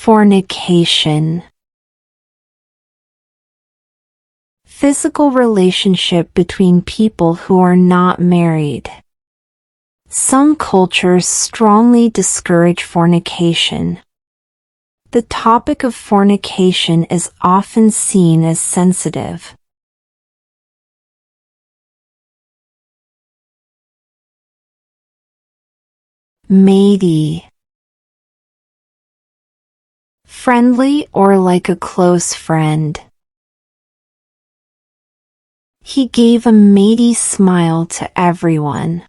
Fornication. Physical relationship between people who are not married. Some cultures strongly discourage fornication. The topic of fornication is often seen as sensitive. Matey. Friendly or like a close friend. He gave a matey smile to everyone.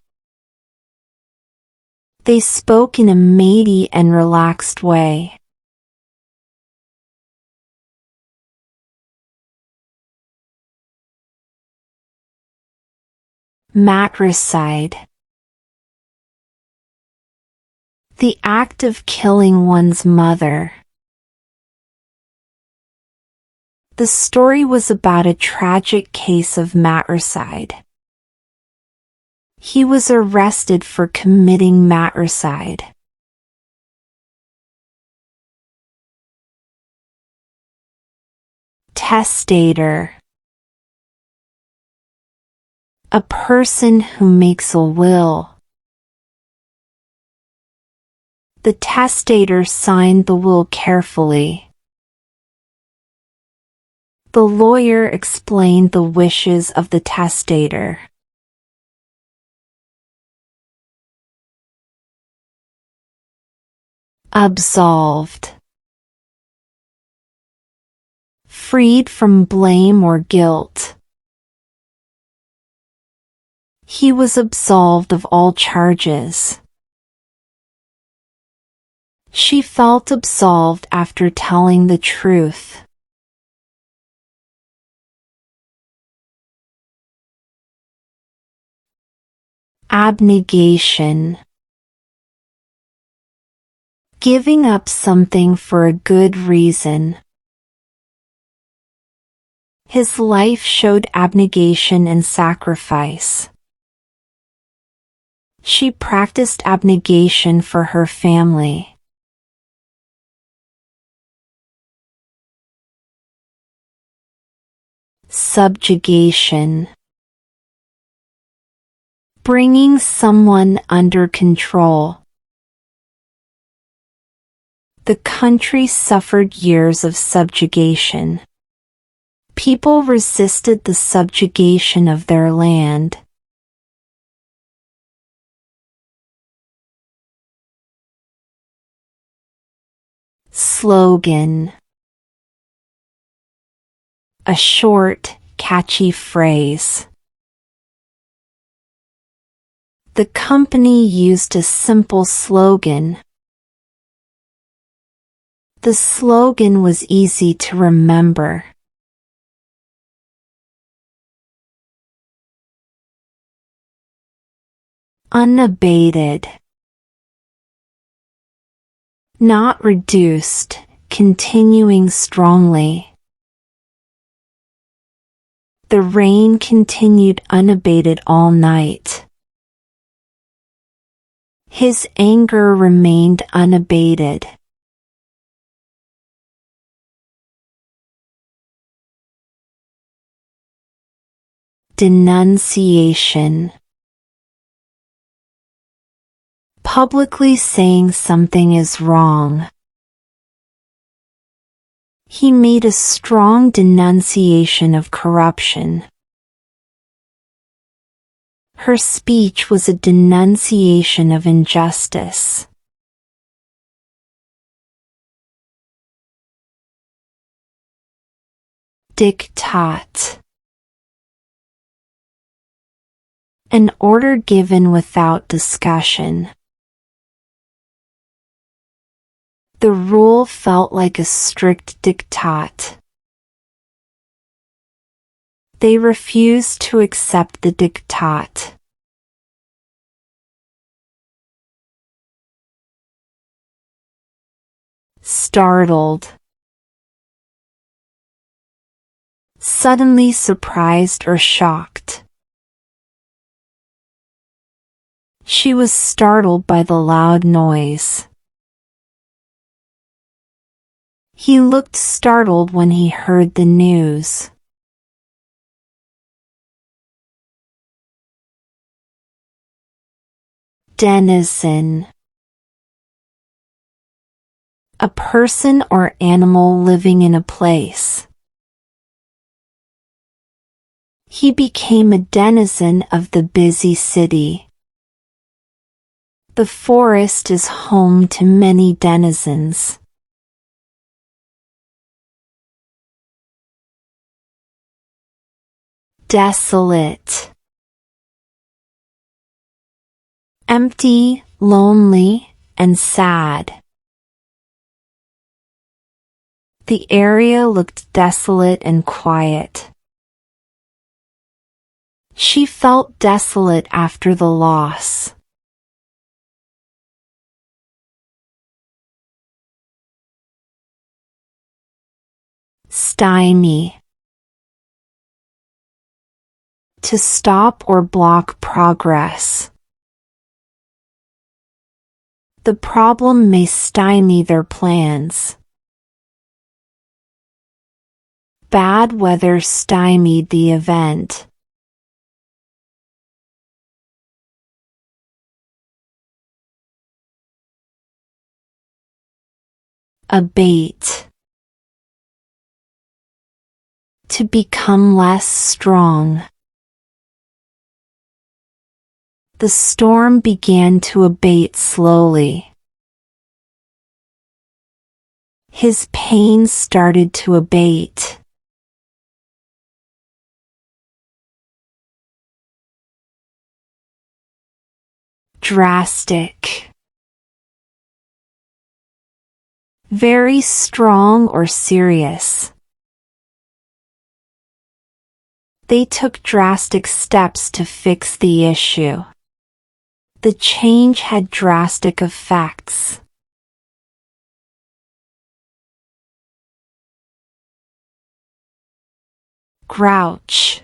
They spoke in a matey and relaxed way. Matricide. The act of killing one's mother. The story was about a tragic case of matricide. He was arrested for committing matricide. Testator. A person who makes a will. The testator signed the will carefully. The lawyer explained the wishes of the testator. Absolved. Freed from blame or guilt. He was absolved of all charges. She felt absolved after telling the truth. Abnegation. Giving up something for a good reason. His life showed abnegation and sacrifice. She practiced abnegation for her family. Subjugation. Bringing someone under control. The country suffered years of subjugation. People resisted the subjugation of their land. Slogan. A short, catchy phrase. The company used a simple slogan. The slogan was easy to remember. Unabated. Not reduced, continuing strongly. The rain continued unabated all night. His anger remained unabated. Denunciation. Publicly saying something is wrong. He made a strong denunciation of corruption. Her speech was a denunciation of injustice. Diktat. An order given without discussion. The rule felt like a strict diktat. They refused to accept the diktat. Startled. Suddenly surprised or shocked. She was startled by the loud noise. He looked startled when he heard the news. Denizen. A person or animal living in a place. He became a denizen of the busy city. The forest is home to many denizens. Desolate. Empty, lonely, and sad. The area looked desolate and quiet. She felt desolate after the loss. Stymie. To stop or block progress. The problem may stymie their plans. Bad weather stymied the event. Abate. To become less strong. The storm began to abate slowly. His pain started to abate. Drastic. Very strong or serious. They took drastic steps to fix the issue. The change had drastic effects. Grouch.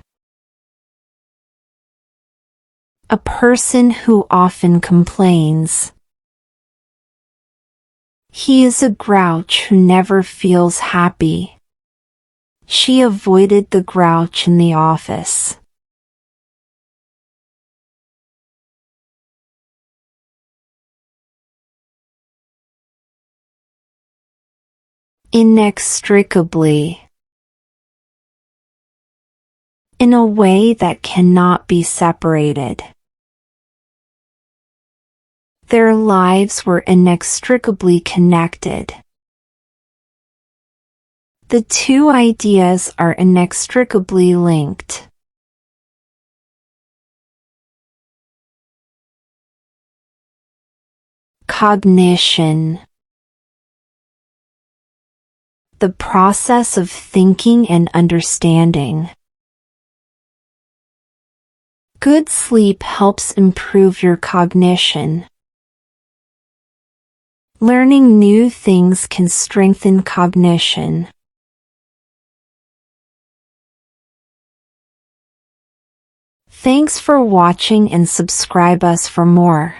A person who often complains. He is a grouch who never feels happy. She avoided the grouch in the office. Inextricably. In a way that cannot be separated. Their lives were inextricably connected. The two ideas are inextricably linked. Cognition. The process of thinking and understanding. Good sleep helps improve your cognition. Learning new things can strengthen cognition. Thanks for watching and subscribe us for more.